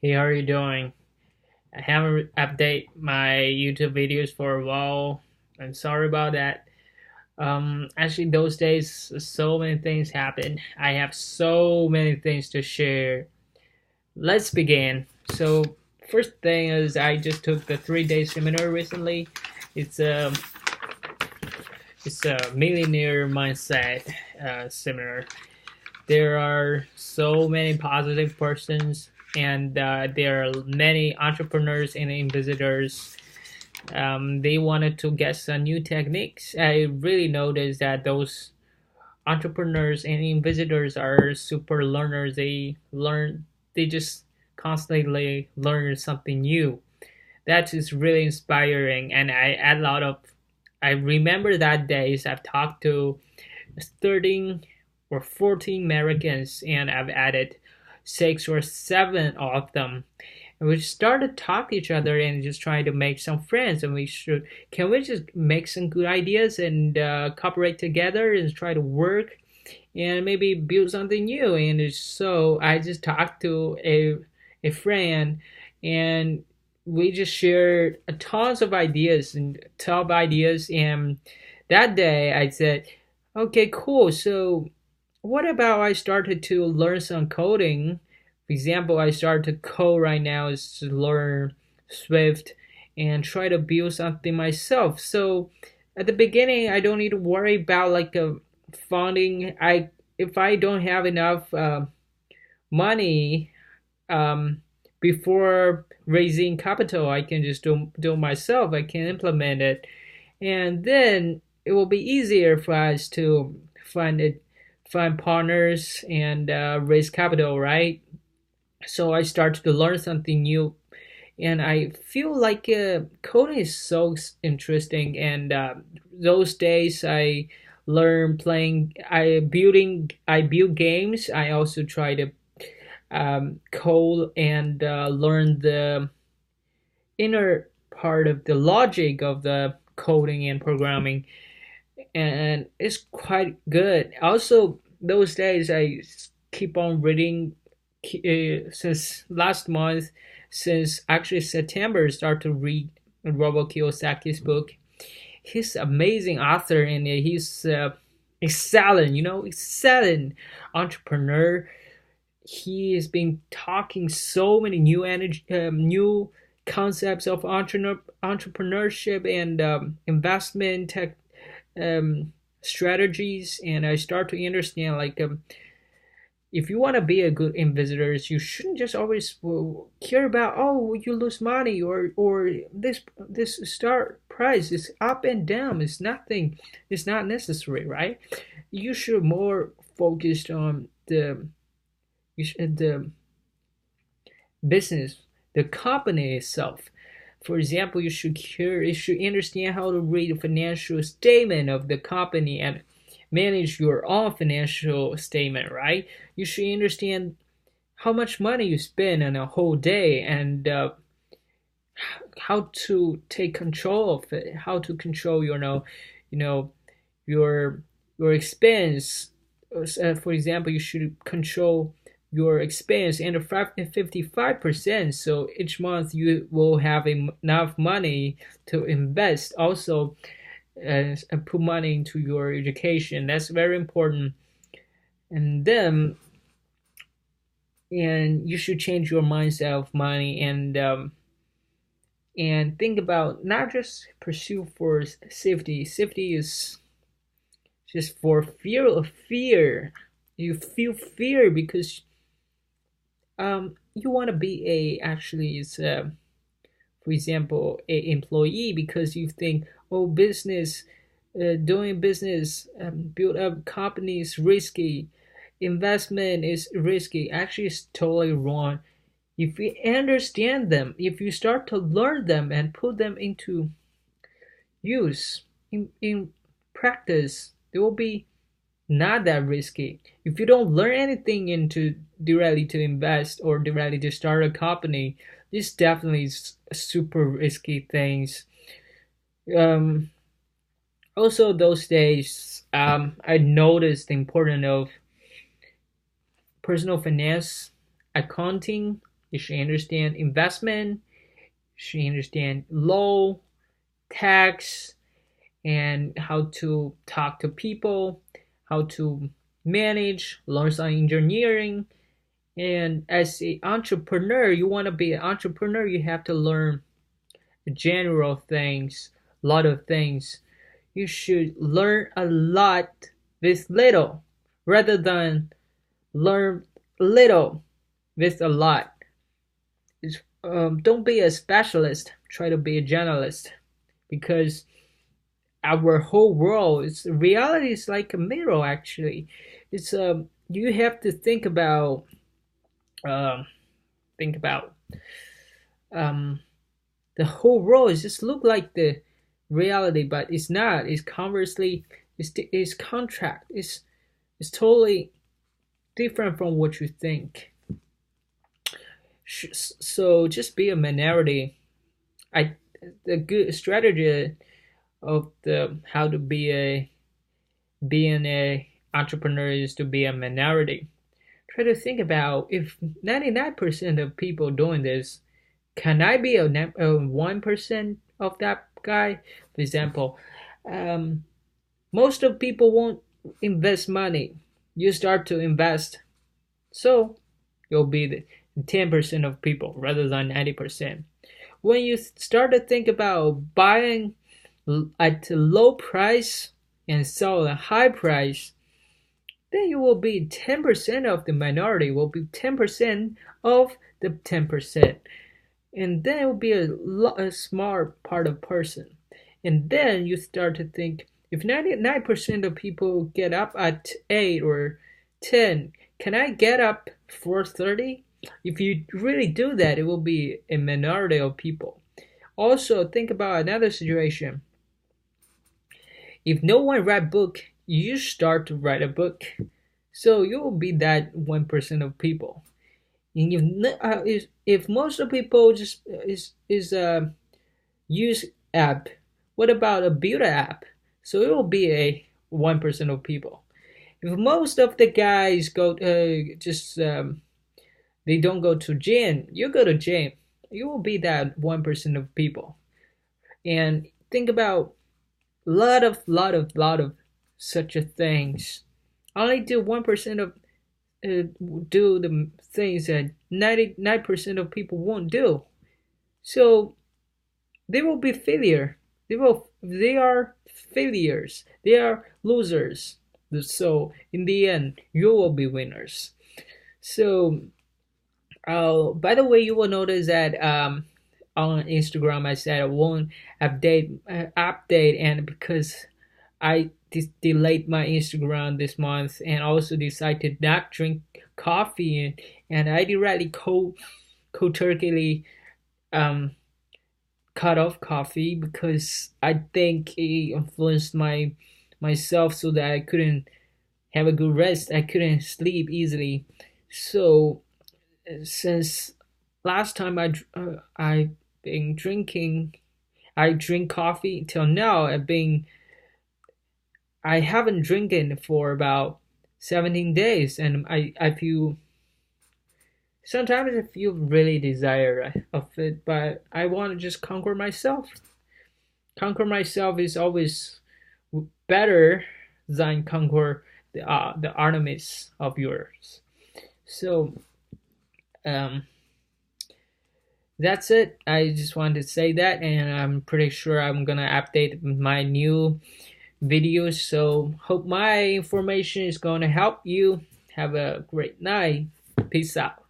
Hey, how are you doing? I haven't updated my YouTube videos for a while. I'm sorry about that. Actually, those days, so many things happen. I have so many things to share. Let's begin. So, first thing is, I just took the 3 day seminar recently. It's a it's a millionaire mindset seminar. There are so many positive persons, and there are many entrepreneurs and visitors. They wanted to get some new techniques. I really noticed that those entrepreneurs and visitors are super learners. They just constantly learn something new. That is really inspiring, and I add a lot of. I remember that days I've talked to 13 or 14 Americans, and I've added 6 or 7 of them. And we started talk to each other and just trying to make some friends. And can we just make some good ideas and cooperate together and try to work and maybe build something new? And so I just talked to a friend, and we just shared tons of ideas and top ideas. And that day I said, okay, cool. So, what about I started to learn some coding? For example, I started to code right now is to learn Swift and try to build something myself. So, at the beginning, I don't need to worry about like funding. I If I don't have enough money um, before raising capital, I can just do myself. I can implement it, and then it will be easier for us to find it, find partners and raise capital, right? So I started to learn something new, and I feel like coding is so interesting. And those days I learned playing, I build games. I also try to code and learn the inner part of the logic of the coding and programming, and it's quite good. Also, those days I keep on reading since last month, since actually September, I start to read Robert Kiyosaki's book. He's an amazing author, and he's excellent, excellent entrepreneur. He has been talking so many new energy, new concepts of entrepreneurship and investment tech strategies, and I start to understand like if you want to be a good investor, you shouldn't just always care about, oh, you lose money, or this start price is up and down. It's nothing. It's not necessary, right? You should more focused on the business, the company itself. For example, you should understand how to read the financial statement of the company and manage your own financial statement, right? You should understand how much money you spend on a whole day, and how to take control of it, how to control you know your expense. For example, you should control your expense under 55%, so each month you will have enough money to invest. Also, put money into your education. That's very important. And then, and you should change your mindset of money, and think about not just pursue for safety. Safety is just for fear of fear. You feel fear because you want to be a actually is for example a employee, because you think, oh, business, doing business, build up companies risky, investment is risky. Actually, it's totally wrong. If you understand them, if you start to learn them and put them into use in practice, they will be not that risky. If you don't learn anything into directly to invest or directly to start a company, this definitely is super risky things. Um, Also, those days, I noticed the importance of personal finance, accounting. You should understand investment. You should understand law, tax, and how to talk to people, how to manage, learn some engineering. And as an entrepreneur, you want to be an entrepreneur, you have to learn general things, a lot of things. You should learn a lot with little rather than learn little with a lot. Don't be a specialist, try to be a generalist, because our whole world is reality is like a mirror actually. It's you have to um, think about um, the whole world is just look like the reality, but it's not. It's conversely, it's contract. It's totally different from what you think. So just be a minority. I the good strategy of the how to be a being a entrepreneur is to be a minority. Try to think about if 99% of people doing this, can I be a 1% of that guy? For example, um, most of people won't invest money. You start to invest, so you'll be the 10% of people rather than 90%. When you start to think about buying at a low price and sell at a high price, then you will be 10% of the minority, will be 10% of the 10%. And then it will be a smart part of person. And then you start to think, if 99% of people get up at 8 or 10, can I get up for 30? If you really do that, it will be a minority of people. Also, think about another situation. If no one write book, you start to write a book. So you will be that 1% of people. And if most of people just use app, what about a build app? So it will be a 1% of people. If most of the guys go just they don't go to gym, you go to gym, you will be that 1% of people. And think about lot of such a things. Only do 1% of do the things that 99% of people won't do. So they will be failure. They are failures. They are losers. So in the end, you will be winners. So by the way, you will notice that on Instagram I said I won't update, and because I delayed my Instagram this month and also decided to not drink coffee, and I directly cold turkeyly um cut off coffee because I think it influenced myself so that I couldn't have a good rest. I couldn't sleep easily. So since last time I've been drinking, I drink coffee till now. I haven't drinking for about 17 days, and I feel sometimes I feel really desire of it, but I want to just conquer myself. Conquer myself is always better than conquer the enemies of yours. So um, that's it. I just wanted to say that, and I'm pretty sure I'm gonna update my new videos. So hope my information is gonna help you. Have a great night. Peace out.